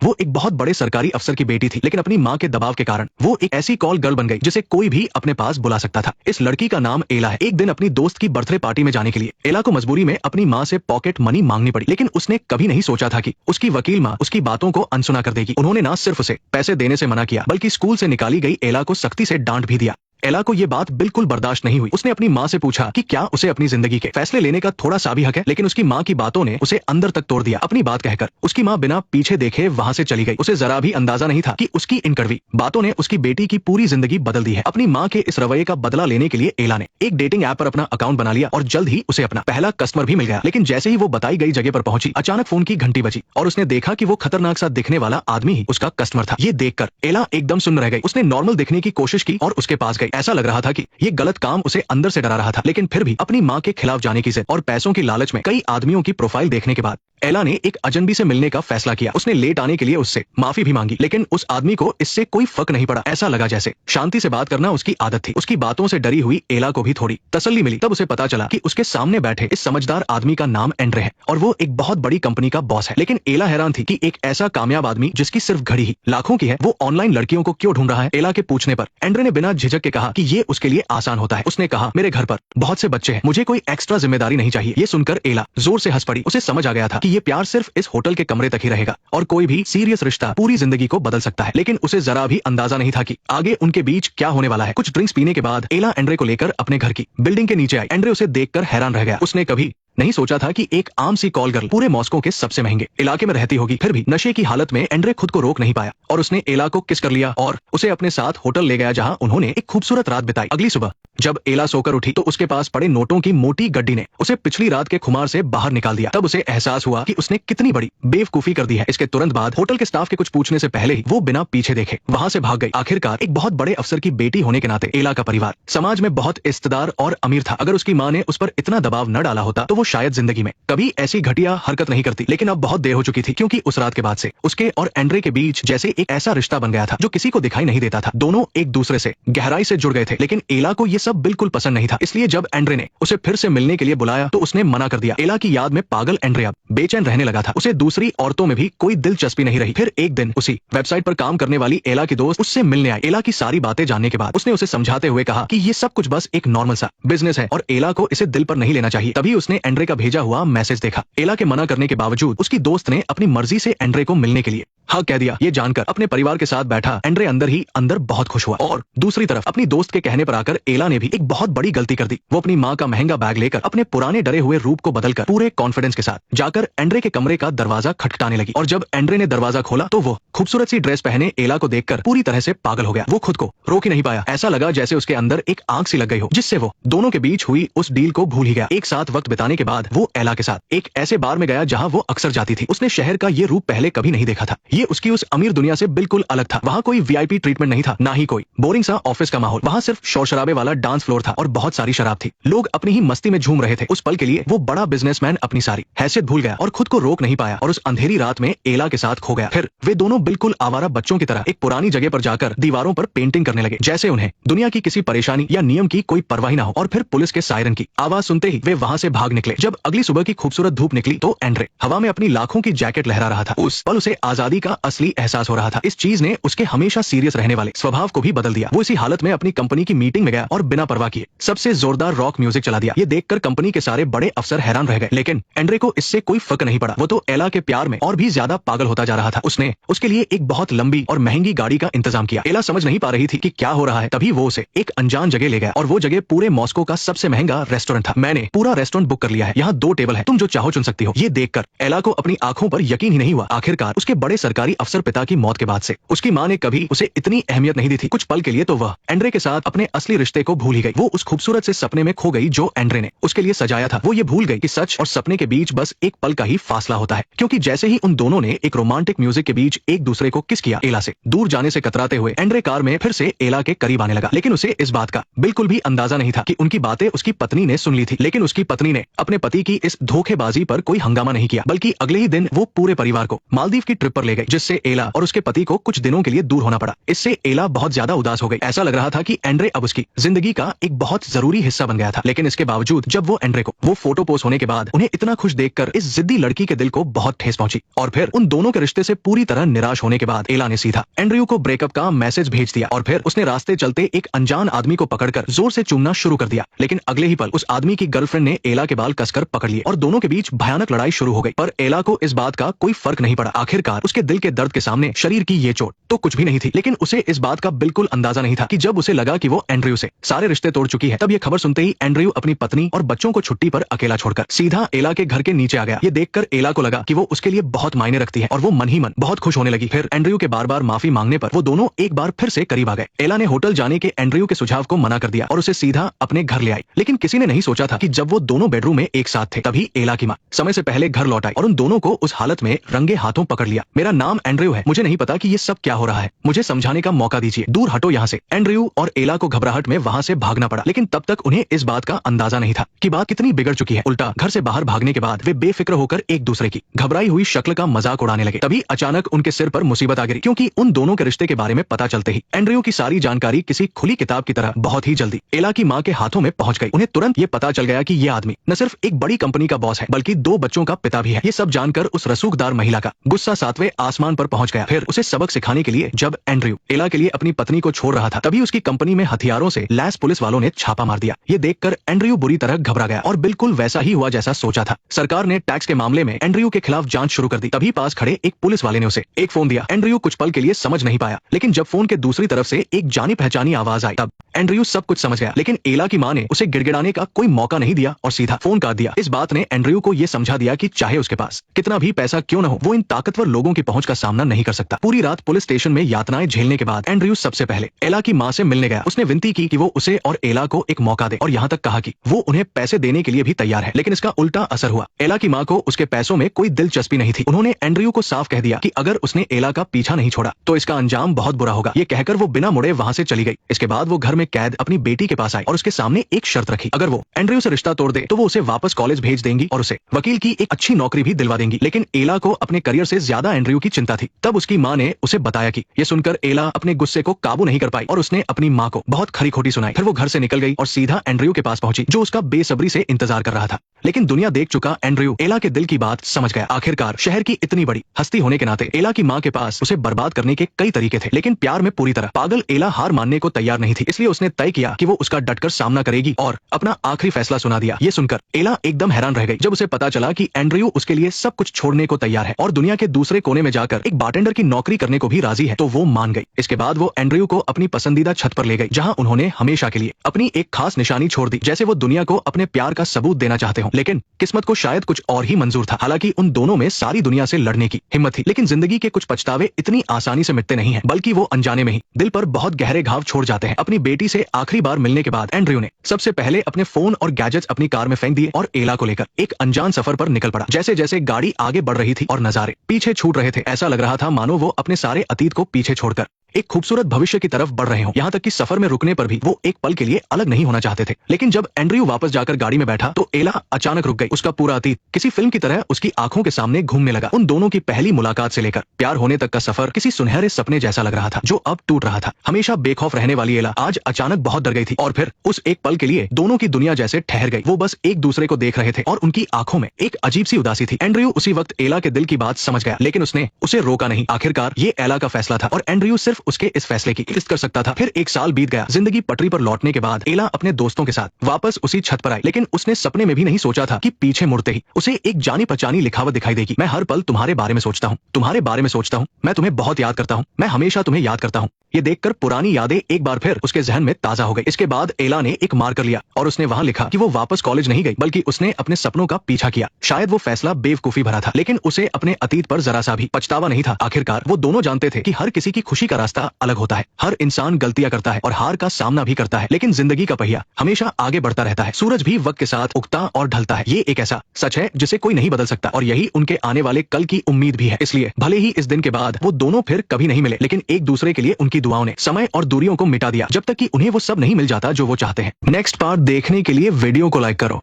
वो एक बहुत बड़े सरकारी अफसर की बेटी थी, लेकिन अपनी माँ के दबाव के कारण वो एक ऐसी कॉल गर्ल बन गई जिसे कोई भी अपने पास बुला सकता था। इस लड़की का नाम एला है। एक दिन अपनी दोस्त की बर्थडे पार्टी में जाने के लिए एला को मजबूरी में अपनी माँ से पॉकेट मनी मांगनी पड़ी, लेकिन उसने कभी नहीं सोचा था कि उसकी वकील माँ उसकी बातों को अनसुना कर देगी। उन्होंने न सिर्फ उसे पैसे देने से मना किया, बल्कि स्कूल से निकाली गई एला को सख्ती से डांट भी दिया। एला को ये बात बिल्कुल बर्दाश्त नहीं हुई। उसने अपनी माँ से पूछा कि क्या उसे अपनी जिंदगी के फैसले लेने का थोड़ा सा भी हक है, लेकिन उसकी माँ की बातों ने उसे अंदर तक तोड़ दिया। अपनी बात कहकर उसकी माँ बिना पीछे देखे वहाँ से चली गई। उसे जरा भी अंदाजा नहीं था कि उसकी इन कड़वी बातों ने उसकी बेटी की पूरी जिंदगी बदल दी है। अपनी माँ के इस रवैये का बदला लेने के लिए एला ने एक डेटिंग ऐप पर अपना अकाउंट बना लिया और जल्द ही उसे अपना पहला कस्टमर भी मिल गया। लेकिन जैसे ही वो बताई गई जगह पर पहुंची, अचानक फोन की घंटी बजी और उसने देखा कि वो खतरनाक सा दिखने वाला आदमी ही उसका कस्टमर था। ये देखकर एला एकदम सुन्न रह गई। उसने नॉर्मल दिखने की कोशिश की और उसके पास गई। ऐसा लग रहा था कि ये गलत काम उसे अंदर से डरा रहा था, लेकिन फिर भी अपनी माँ के खिलाफ जाने की जिद और पैसों की लालच में कई आदमियों की प्रोफाइल देखने के बाद एला ने एक अजनबी से मिलने का फैसला किया। उसने लेट आने के लिए उससे माफी भी मांगी, लेकिन उस आदमी को इससे कोई फर्क नहीं पड़ा। ऐसा लगा जैसे शांति से बात करना उसकी आदत थी। उसकी बातों से डरी हुई एला को भी थोड़ी तसल्ली मिली। तब उसे पता चला कि उसके सामने बैठे इस समझदार आदमी का नाम एंड्रे है और वो एक बहुत बड़ी कंपनी का बॉस है। लेकिन एला हैरान थी कि एक ऐसा कामयाब आदमी जिसकी सिर्फ घड़ी ही लाखों की है, वो ऑनलाइन लड़कियों को क्यों ढूंढ रहा है। एला के पूछने पर एंड्रे ने बिना झिझक के कहा कि ये उसके लिए आसान होता है। उसने कहा, मेरे घर पर बहुत से बच्चे हैं, मुझे कोई एक्स्ट्रा जिम्मेदारी नहीं चाहिए। ये सुनकर एला जोर से हंस पड़ी। उसे समझ आ गया था कि ये प्यार सिर्फ इस होटल के कमरे तक ही रहेगा और कोई भी सीरियस रिश्ता पूरी जिंदगी को बदल सकता है। लेकिन उसे जरा भी अंदाजा नहीं था कि आगे उनके बीच क्या होने वाला है। कुछ ड्रिंक्स पीने के बाद एला एंड्रे को लेकर अपने घर की बिल्डिंग के नीचे आई। एंड्रे उसे देखकर हैरान रह गया। उसने कभी नहीं सोचा था कि एक आम सी कॉल गर्ल पूरे मॉस्को के सबसे महंगे इलाके में रहती होगी। फिर भी नशे की हालत में एंड्रे खुद को रोक नहीं पाया और उसने एला को किस कर लिया और उसे अपने साथ होटल ले गया, जहां उन्होंने एक खूबसूरत रात बिताई। अगली सुबह जब एला सोकर उठी तो उसके पास पड़े नोटों की मोटी गड्डी ने उसे पिछली रात के खुमार से बाहर निकाल दिया। तब उसे एहसास हुआ कि उसने कितनी बड़ी बेवकूफी कर दी है। इसके तुरंत बाद होटल के स्टाफ के कुछ पूछने से पहले ही वो बिना पीछे देखे वहां से भाग गई। आखिरकार एक बहुत बड़े अफसर की बेटी होने के नाते एला का परिवार समाज में बहुत इज्जतदार और अमीर था। अगर उसकी माँ ने उस पर इतना दबाव न डाला होता तो वो शायद जिंदगी में कभी ऐसी घटिया हरकत नहीं करती। लेकिन अब बहुत देर हो चुकी थी, क्योंकि उस रात के बाद से उसके और एंड्रे के बीच जैसे एक ऐसा रिश्ता बन गया था जो किसी को दिखाई नहीं देता था। दोनों एक दूसरे से गहराई से जुड़ गए थे, लेकिन एला को ये सब बिल्कुल पसंद नहीं था। इसलिए जब एंड्रे ने उसे फिर से मिलने के लिए बुलाया तो उसने मना कर दिया। एला की याद में पागल एंड्रे अब बेचैन रहने लगा था। उसे दूसरी औरतों में भी कोई दिलचस्पी नहीं रही। फिर एक दिन उसी वेबसाइट पर काम करने वाली एला की दोस्त उससे मिलने आई। एला की सारी बातें जानने के बाद उसने उसे समझाते हुए कहा कि ये सब कुछ बस एक नॉर्मल सा बिजनेस है और एला को इसे दिल पर नहीं लेना चाहिए। तभी उसने एंड्रे का भेजा हुआ मैसेज देखा। एला के मना करने के बावजूद उसकी दोस्त ने अपनी मर्जी से एंड्रे को मिलने के लिए हाँ कह दिया। ये जानकर अपने परिवार के साथ बैठा एंड्रे अंदर ही अंदर बहुत खुश हुआ। और दूसरी तरफ अपनी दोस्त के कहने पर आकर एला ने भी एक बहुत बड़ी गलती कर दी। वो अपनी माँ का महंगा बैग लेकर अपने पुराने डरे हुए रूप को बदलकर पूरे कॉन्फिडेंस के साथ जाकर एंड्रे के कमरे का दरवाजा खटखटाने लगी। और जब एंड्रे ने दरवाजा खोला तो वो खूबसूरत सी ड्रेस पहने एला को देखकर पूरी तरह से पागल हो गया। वो खुद को रोक ही नहीं पाया। ऐसा लगा जैसे उसके अंदर एक आंख सी लग गई हो, जिससे वो दोनों के बीच हुई उस डील को भूल ही गया। एक साथ वक्त बिताने के बाद वो एला के साथ एक ऐसे बार में गया जहाँ वो अक्सर जाती थी। उसने शहर का ये रूप पहले कभी नहीं देखा था। ये उसकी उस अमीर दुनिया से बिल्कुल अलग था। वहाँ कोई वीआईपी ट्रीटमेंट नहीं था, ना ही कोई बोरिंग सा ऑफिस का माहौल। वहाँ सिर्फ शोर शराबे वाला डांस फ्लोर था और बहुत सारी शराब थी। लोग अपनी ही मस्ती में झूम रहे थे। उस पल के लिए वो बड़ा बिजनेसमैन अपनी सारी हैसियत भूल गया और खुद को रोक नहीं पाया और उस अंधेरी रात में एला के साथ खो गया। फिर वे दोनों बिल्कुल आवारा बच्चों की तरह एक पुरानी जगह पर जाकर दीवारों पर पेंटिंग करने लगे, जैसे उन्हें दुनिया की किसी परेशानी या नियम की कोई परवाह न हो। और फिर पुलिस के सायरन की आवाज सुनते ही वे वहाँ से भाग निकले। जब अगली सुबह की खूबसूरत धूप निकली तो एंड्रे हवा में अपनी लाखों की जैकेट लहरा रहा था। उस पल उसे आजादी का असली एहसास हो रहा था। इस चीज ने उसके हमेशा सीरियस रहने वाले स्वभाव को भी बदल दिया। वो इसी हालत में अपनी कंपनी की मीटिंग में गया और बिना परवाह किए सबसे जोरदार रॉक म्यूजिक चला दिया। ये देखकर कंपनी के सारे बड़े अफसर हैरान रह गए, लेकिन एंड्रे को इससे कोई फर्क नहीं पड़ा। वो तो एला के प्यार में और भी ज्यादा पागल होता जा रहा था। उसने उसके लिए एक बहुत लंबी और महंगी गाड़ी का इंतजाम किया। एला समझ नहीं पा रही थी कि क्या हो रहा है। तभी वो उसे एक अनजान जगह ले गया और वो जगह पूरे मॉस्को का सबसे महंगा रेस्टोरेंट था। मैंने पूरा रेस्टोरेंट बुक कर लिया है, यहाँ 2 टेबल है, तुम जो चाहो चुन सकती हो। ये देखकर एला को अपनी आंखों पर यकीन ही नहीं हुआ। आखिरकार उसके बड़े सरकारी अफसर पिता की मौत के बाद से उसकी माँ ने कभी उसे इतनी अहमियत नहीं दी थी। कुछ पल के लिए तो वह एंड्रे के साथ अपने असली रिश्ते को भूल ही गई। वो उस खूबसूरत से सपने में खो गई जो एंड्रे ने उसके लिए सजाया था। वो ये भूल गई कि सच और सपने के बीच बस एक पल का ही फासला होता है। क्योंकि जैसे ही उन दोनों ने एक रोमांटिक म्यूजिक के बीच एक दूसरे को किस किया, एला से दूर जाने से कतराते हुए एंड्रे कार में फिर से एला के करीब आने लगा। लेकिन उसे इस बात का बिल्कुल भी अंदाजा नहीं था कि उनकी बातें उसकी पत्नी ने सुन ली थी। लेकिन उसकी पत्नी ने अपने पति की इस धोखेबाजी पर कोई हंगामा नहीं किया, बल्कि अगले ही दिन वो पूरे परिवार को मालदीव की ट्रिप पर ले गई, जिससे एला और उसके पति को कुछ दिनों के लिए दूर होना पड़ा। इससे एला बहुत ज्यादा उदास हो गई। ऐसा लग रहा था कि एंड्रे अब उसकी जिंदगी का एक बहुत जरूरी हिस्सा बन गया था। लेकिन इसके बावजूद जब वो एंड्रे को वो फोटो पोस्ट होने के बाद उन्हें इतना खुश देखकर इस जिद्दी लड़की के दिल को बहुत ठेस पहुंची और फिर उन दोनों के रिश्ते से पूरी तरह निराश निराश होने के बाद एला ने सीधा एंड्रयू को ब्रेकअप का मैसेज भेज दिया और फिर उसने रास्ते चलते एक अनजान आदमी को पकड़कर जोर से चूमना शुरू कर दिया। लेकिन अगले ही पल उस आदमी की गर्लफ्रेंड ने एला के बाल कसकर पकड़ लिए और दोनों के बीच भयानक लड़ाई शुरू हो गई। पर एला को इस बात का कोई फर्क नहीं पड़ा। आखिरकार उसके दिल के दर्द के सामने शरीर की ये चोट तो कुछ भी नहीं थी, लेकिन उसे इस बात का बिल्कुल अंदाजा नहीं था कि जब उसे लगा कि वो एंड्रयू से सारे रिश्ते तोड़ चुकी है, तब ये खबर सुनते ही एंड्रयू अपनी पत्नी और बच्चों को छुट्टी पर अकेला छोड़कर सीधा एला के घर के नीचे आ गया। ये देखकर एला को लगा कि वो उसके लिए बहुत मायने रखती है और वो मन ही मन बहुत खुश होने लगी। फिर एंड्रयू के बार बार माफी मांगने पर वो दोनों एक बार फिर से करीब आ गए। एला ने होटल जाने के एंड्रयू के सुझाव को मना कर दिया और उसे सीधा अपने घर ले आई। लेकिन किसी ने नहीं सोचा था कि जब वो दोनों बेडरूम में एक साथ थे, तभी एला की माँ समय से पहले घर लौट आई और उन दोनों को उस हालत में रंगे हाथों पकड़ लिया। मेरा नाम एंड्रयू है, मुझे नहीं पता कि ये सब क्या हो रहा है, मुझे समझाने का मौका दीजिए, दूर हटो यहाँ से। एंड्रयू और एला को घबराहट में वहाँ से भागना पड़ा, लेकिन तब तक उन्हें इस बात का अंदाजा नहीं था कि बात कितनी बिगड़ चुकी है। उल्टा घर से बाहर भागने के बाद वे बेफिक्र होकर एक दूसरे की घबराई हुई शक्ल का मजाक उड़ाने लगे। तभी अचानक उनके सिर पर मुसीबत आ गिरी, क्योंकि उन दोनों के रिश्ते के बारे में पता चलते ही एंड्रयू की सारी जानकारी किसी खुली किताब की तरह बहुत ही जल्दी एला की माँ के हाथों में पहुंच गई। उन्हें तुरंत ये पता चल गया कि ये आदमी न सिर्फ एक बड़ी कंपनी का बॉस है, बल्कि 2 बच्चों का पिता भी है। ये सब जानकर उस रसूखदार महिला का गुस्सा 7वें आसमान पर पहुंच गया। फिर उसे सबक सिखाने के लिए जब एंड्रयू एला के लिए अपनी पत्नी को छोड़ रहा था, तभी उसकी कंपनी में हथियारों से लैस पुलिस वालों ने छापा मार दिया। ये देखकर एंड्रयू बुरी तरह घबरा गया और बिल्कुल वैसा ही हुआ जैसा सोचा था। सरकार ने टैक्स के मामले में एंड्रयू के खिलाफ जांच शुरू कर दी। तभी पास खड़े एक पुलिस वाले ने उसे एक फोन दिया। एंड्रयू कुछ पल के लिए समझ नहीं पाया, लेकिन जब फोन के दूसरी तरफ से एक जानी पहचानी आवाज आई, तब एंड्रयू सब कुछ समझ गया। लेकिन एला की माँ ने उसे गिड़गिड़ाने का कोई मौका नहीं दिया और सीधा फोन काट दिया। इस बात ने एंड्रयू को यह समझा दिया कि चाहे उसके पास कितना भी पैसा क्यों न हो, वो इन ताकतवर लोगों की पहुंच का सामना नहीं कर सकता। पूरी रात पुलिस स्टेशन में यातनाएं झेलने के बाद एंड्रयू सबसे पहले एला की माँ से मिलने गया। उसने विनती की कि वो उसे और एला को एक मौका दे और यहाँ तक कहा कि वो उन्हें पैसे देने के लिए भी तैयार है। लेकिन इसका उल्टा असर हुआ। एला की माँ को उसके पैसों में कोई दिलचस्पी नहीं थी। उन्होंने एंड्रयू को साफ कह दिया कि अगर उसने एला का पीछा नहीं छोड़ा तो इसका अंजाम बहुत बुरा होगा। ये कहकर वो बिना मुड़े वहाँ से चली गई। इसके बाद वो घर में कैद अपनी बेटी के पास आई और उसके सामने एक शर्त रखी, अगर वो एंड्रयू से रिश्ता तोड़ दे तो वो उसे वापस कॉलेज भेज देंगी और उसे वकील की एक अच्छी नौकरी भी दिलवा देंगी। लेकिन एला को अपने करियर से ज्यादा एंड्रयू की चिंता थी। तब उसकी माँ ने उसे बताया कि ये सुनकर एला अपने गुस्से को काबू नहीं कर पाई और उसने अपनी माँ को बहुत खरी खोटी सुनाई। फिर वो घर से निकल गई और सीधा एंड्रयू के पास पहुंची, जो उसका बेसब्री से इंतजार कर रहा था। लेकिन दुनिया देख चुका एंड्रयू एला के दिल की बात समझ गया। आखिरकार शहर की इतनी बड़ी हस्ती होने के नाते एला की माँ के पास उसे बर्बाद करने के कई तरीके थे, लेकिन प्यार में पूरी तरह पागल एला हार मानने को तैयार नहीं थी। इसलिए उसने तय किया कि वो उसका डटकर सामना करेगी और अपना आखिरी फैसला सुना दिया। ये सुनकर एला एकदम हैरान रह गई जब उसे पता चला कि एंड्रयू उसके लिए सब कुछ छोड़ने को तैयार है और दुनिया के दूसरे कोने में जाकर एक बारटेंडर की नौकरी करने को भी राजी है। तो वो मान गई। इसके बाद वो एंड्रयू को अपनी पसंदीदा छत पर ले गई, जहाँ उन्होंने हमेशा के लिए अपनी एक खास निशानी छोड़ दी, जैसे वो दुनिया को अपने प्यार का सबूत देना चाहते हो। लेकिन किस्मत को शायद कुछ और ही मंजूर था। हालांकि उन दोनों में सारी दुनिया से लड़ने की हिम्मत थी, लेकिन जिंदगी के कुछ पछतावे इतनी आसानी से मिटते नहीं हैं, बल्कि वो अनजाने में ही दिल पर बहुत गहरे घाव छोड़ जाते हैं। अपनी बेटी से आखिरी बार मिलने के बाद एंड्रयू ने सबसे पहले अपने फोन और गैजेट्स अपनी कार में फेंक दिए और एला को लेकर एक अनजान सफर पर निकल पड़ा। जैसे जैसे गाड़ी आगे बढ़ रही थी और नजारे पीछे छूट रहे थे, ऐसा लग रहा था मानो वो अपने सारे अतीत को पीछे छोड़कर एक खूबसूरत भविष्य की तरफ बढ़ रहे हो। यहाँ तक कि सफर में रुकने पर भी वो एक पल के लिए अलग नहीं होना चाहते थे। लेकिन जब एंड्रयू वापस जाकर गाड़ी में बैठा तो एला अचानक रुक गई। उसका पूरा अतीत किसी फिल्म की तरह उसकी आंखों के सामने घूमने लगा। उन दोनों की पहली मुलाकात से लेकर प्यार होने तक का सफर किसी सुनहरे सपने जैसा लग रहा था, जो अब टूट रहा था। हमेशा बेखौफ रहने वाली एला आज अचानक बहुत डर गई थी और फिर उस एक पल के लिए दोनों की दुनिया जैसे ठहर गई। वो बस एक दूसरे को देख रहे थे और उनकी आंखों में एक अजीब सी उदासी थी। एंड्रयू उसी वक्त एला के दिल की बात समझ गया, लेकिन उसने उसे रोका नहीं। आखिरकार ये एला का फैसला था और एंड्रयू सिर्फ उसके इस फैसले इज्जत कर सकता था। फिर एक साल बीत गया। जिंदगी पटरी पर लौटने के बाद एला अपने दोस्तों के साथ वापस उसी छत पर आई, लेकिन उसने सपने में भी नहीं सोचा था कि पीछे मुड़ते ही उसे एक जानी पहचानी लिखावट दिखाई देगी। मैं हर पल तुम्हारे बारे में सोचता हूँ, तुम्हारे बारे में सोचता हूँ, मैं तुम्हें बहुत याद करता हूँ, मैं हमेशा तुम्हें याद करता हूँ। ये देखकर पुरानी यादें एक बार फिर उसके जहन में ताजा हो गई। इसके बाद एला ने एक मार्कर लिया और उसने वहाँ लिखा कि वो वापस कॉलेज नहीं गई, बल्कि उसने अपने सपनों का पीछा किया। शायद वो फैसला बेवकूफी भरा था, लेकिन उसे अपने अतीत पर जरा सा भी पछतावा नहीं था। आखिरकार वो दोनों जानते थे कि हर किसी की खुशी का रास्ता अलग होता है। हर इंसान गलतियां करता है और हार का सामना भी करता है, लेकिन जिंदगी का पहिया हमेशा आगे बढ़ता रहता है। सूरज भी वक्त के साथ उगता और ढलता है। ये एक ऐसा सच है जिसे कोई नहीं बदल सकता और यही उनके आने वाले कल की उम्मीद भी है। इसलिए भले ही इस दिन के बाद वो दोनों फिर कभी नहीं मिले, लेकिन एक दूसरे के लिए उनकी दुआओं ने समय और दूरियों को मिटा दिया, जब तक कि उन्हें वो सब नहीं मिल जाता जो वो चाहते हैं। नेक्स्ट पार्ट देखने के लिए वीडियो को लाइक करो।